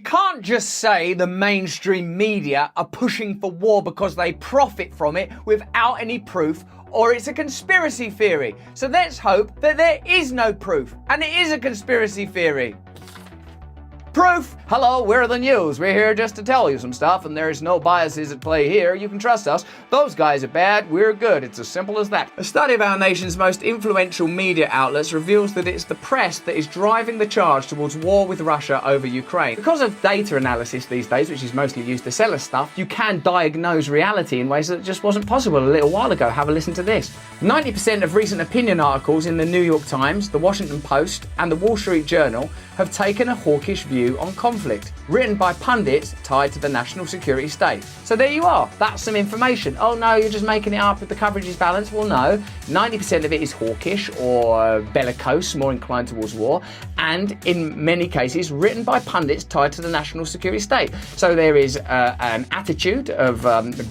can't just say the mainstream media are pushing for war because they profit from it without any proof, or it's a conspiracy theory. So let's hope that there is no proof and it is a conspiracy theory. Proof! Hello, we're the news. We're here just to tell you some stuff, and there's no biases at play here. You can trust us. Those guys are bad, we're good. It's as simple as that. A study of our nation's most influential media outlets reveals that it's the press that is driving the charge towards war with Russia over Ukraine. Because of data analysis these days, which is mostly used to sell us stuff, you can diagnose reality in ways that just wasn't possible a little while ago. Have a listen to this. 90% of recent opinion articles in the New York Times, the Washington Post, and the Wall Street Journal have taken a hawkish view on conflict, written by pundits tied to the national security state. So there you are, that's some information. Oh no, you're just making it up if the coverage is balanced. Well no, 90% of it is hawkish or bellicose, more inclined towards war, and in many cases written by pundits tied to the national security state. So there is an attitude of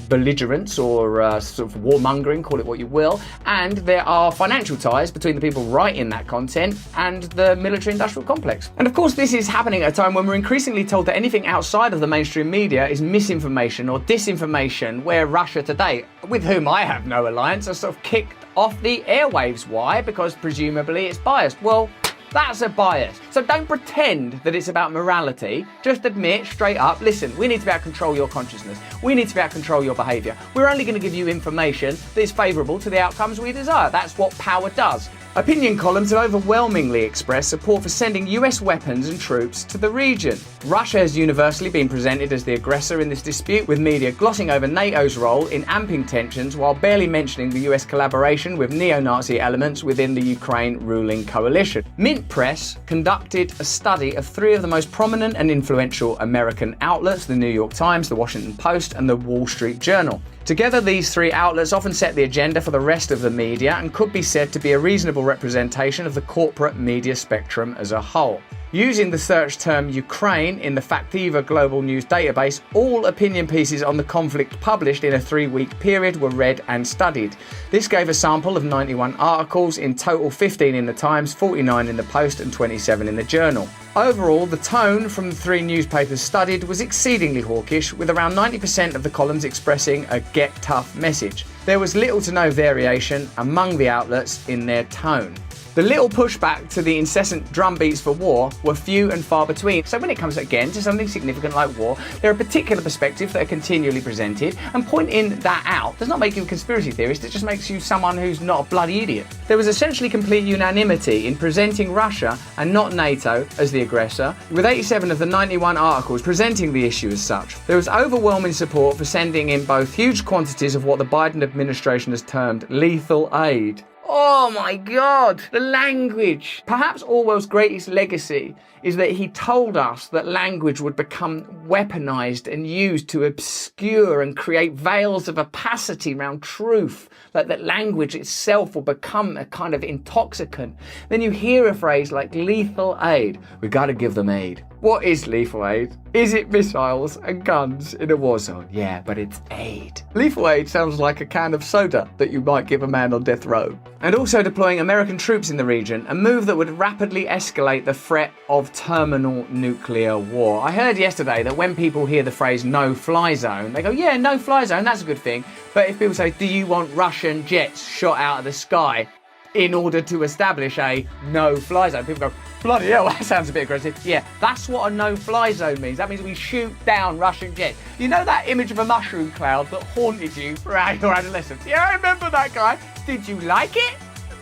belligerence or sort of warmongering, call it what you will, and there are financial ties between the people writing that content and the military-industrial complex. And of course this is happening at a time when we're increasingly told that anything outside of the mainstream media is misinformation or disinformation, where Russia Today, with whom I have no alliance, are sort of kicked off the airwaves. Why? Because presumably it's biased. Well, that's a bias. So don't pretend that it's about morality. Just admit straight up, listen, we need to be able to control your consciousness. We need to be able to control your behaviour. We're only going to give you information that is favourable to the outcomes we desire. That's what power does. Opinion columns have overwhelmingly expressed support for sending US weapons and troops to the region. Russia has universally been presented as the aggressor in this dispute, with media glossing over NATO's role in amping tensions while barely mentioning the US collaboration with neo-Nazi elements within the Ukraine ruling coalition. Mint Press conducted a study of three of the most prominent and influential American outlets, the New York Times, the Washington Post, and the Wall Street Journal. Together, these three outlets often set the agenda for the rest of the media and could be said to be a reasonable representation of the corporate media spectrum as a whole. Using the search term Ukraine in the Factiva Global News database, all opinion pieces on the conflict published in a 3-week period were read and studied. This gave a sample of 91 articles, in total 15 in the Times, 49 in the Post and 27 in the Journal. Overall, the tone from the three newspapers studied was exceedingly hawkish, with around 90% of the columns expressing a get tough message. There was little to no variation among the outlets in their tone. The little pushback to the incessant drumbeats for war were few and far between. So when it comes again to something significant like war, there are particular perspectives that are continually presented, and pointing that out does not make you a conspiracy theorist, it just makes you someone who's not a bloody idiot. There was essentially complete unanimity in presenting Russia and not NATO as the aggressor, with 87 of the 91 articles presenting the issue as such. There was overwhelming support for sending in both huge quantities of what the Biden administration has termed lethal aid. Oh my God, the language. Perhaps Orwell's greatest legacy is that he told us that language would become weaponized and used to obscure and create veils of opacity around truth, like that language itself will become a kind of intoxicant. Then you hear a phrase like lethal aid. We gotta give them aid. What is lethal aid? Is it missiles and guns in a war zone? Yeah, but it's aid. Lethal aid sounds like a can of soda that you might give a man on death row. And also deploying American troops in the region, a move that would rapidly escalate the threat of terminal nuclear war. I heard yesterday that when people hear the phrase no-fly zone, they go, yeah, no-fly zone, that's a good thing. But if people say, do you want Russian jets shot out of the sky in order to establish a no-fly zone? People go, bloody hell, that sounds a bit aggressive. Yeah, that's what a no-fly zone means. That means we shoot down Russian jets. You know that image of a mushroom cloud that haunted you throughout your adolescence? Yeah, I remember that guy. Did you like it?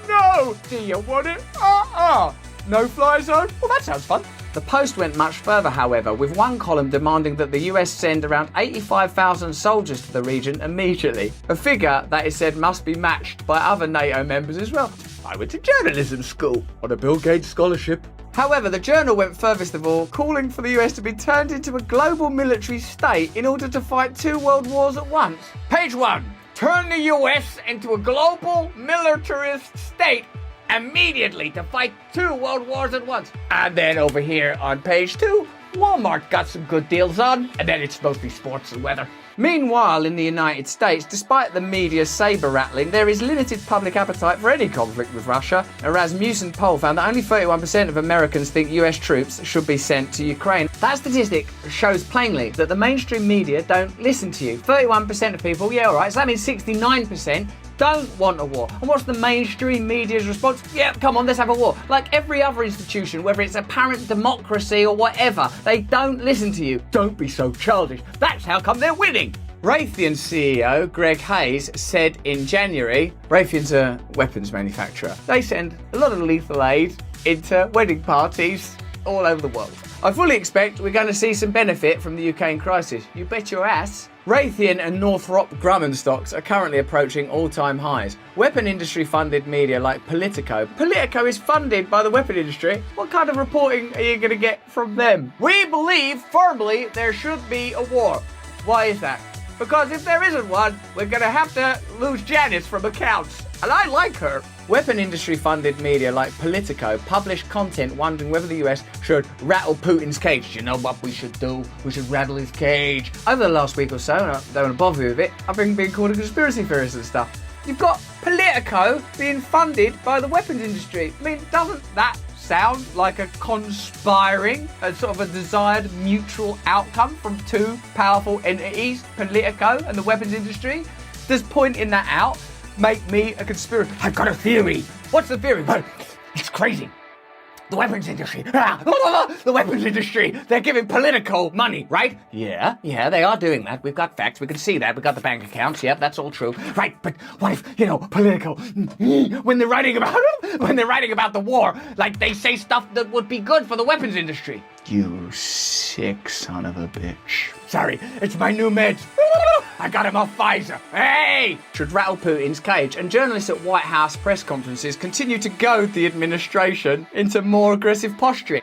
No. Do you want it? No-fly zone? Well, that sounds fun. The Post went much further, however, with one column demanding that the US send around 85,000 soldiers to the region immediately, a figure that is said must be matched by other NATO members as well. I went to journalism school on a Bill Gates scholarship. However, the Journal went furthest of all, calling for the US to be turned into a global military state in order to fight 2 world wars at once. Page 1. Turn the US into a global militarist state immediately to fight 2 world wars at once. And then over here on page 2, Walmart got some good deals on, and then it's mostly sports and weather. Meanwhile, in the United States, despite the media's saber-rattling, there is limited public appetite for any conflict with Russia. A Rasmussen poll found that only 31% of Americans think US troops should be sent to Ukraine. That statistic shows plainly that the mainstream media don't listen to you. 31% of people, yeah, all right, so that means 69% don't want a war. And what's the mainstream media's response? Yeah, come on, let's have a war. Like every other institution, whether it's apparent democracy or whatever, they don't listen to you. Don't be so childish. That's how come they're winning. Raytheon CEO Greg Hayes said in January, Raytheon's a weapons manufacturer. They send a lot of lethal aid into wedding parties all over the world. I fully expect we're going to see some benefit from the Ukraine crisis. You bet your ass. Raytheon and Northrop Grumman stocks are currently approaching all-time highs. Weapon industry-funded media like Politico is funded by the weapon industry. What kind of reporting are you going to get from them? We believe firmly there should be a war. Why is that? Because if there isn't one, we're going to have to lose Janice from accounts. And I like her. Weapon industry-funded media like Politico publish content wondering whether the US should rattle Putin's cage. You know what we should do? We should rattle his cage. Over the last week or so, and I don't want to bother you with it, I've been being called a conspiracy theorist and stuff. You've got Politico being funded by the weapons industry. I mean, doesn't that sound like a conspiring, a sort of a desired mutual outcome from two powerful entities, Politico and the weapons industry? Does pointing that out make me a conspirator? I've got a theory. What's the theory? Well, it's crazy. The weapons industry. The weapons industry. They're giving Politico money, right? Yeah, they are doing that. We've got facts. We can see that. We've got the bank accounts. Yep, that's all true. Right, but what if, Politico, when they're writing about the war, like they say stuff that would be good for the weapons industry? You sick son of a bitch. Sorry, it's my new meds. I got him off Pfizer. Hey! Should rattle Putin's cage, and journalists at White House press conferences continue to goad the administration into more aggressive posturing.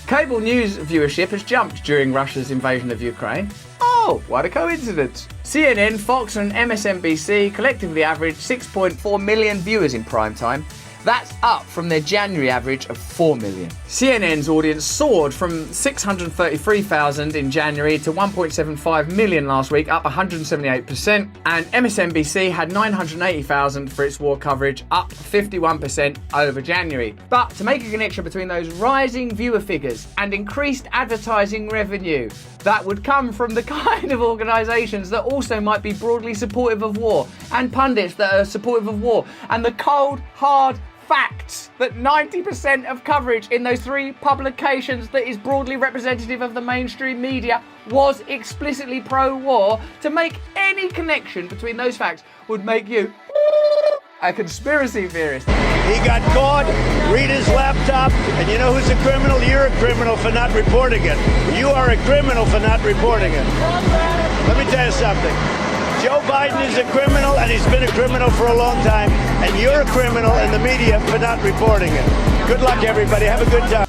Cable news viewership has jumped during Russia's invasion of Ukraine. Oh, what a coincidence. CNN, Fox and MSNBC collectively averaged 6.4 million viewers in prime time. That's up from their January average of 4 million. CNN's audience soared from 633,000 in January to 1.75 million last week, up 178%. And MSNBC had 980,000 for its war coverage, up 51% over January. But to make a connection between those rising viewer figures and increased advertising revenue that would come from the kind of organisations that also might be broadly supportive of war, and pundits that are supportive of war, and the cold, hard facts that 90% of coverage in those three publications that is broadly representative of the mainstream media was explicitly pro-war, to make any connection between those facts would make you a conspiracy theorist. He got caught, read his laptop, and you know who's a criminal? You're a criminal for not reporting it. You are a criminal for not reporting it. Let me tell you something. Joe Biden is a criminal, and he's been a criminal for a long time, and you're a criminal in the media for not reporting it. Good luck, everybody. Have a good time.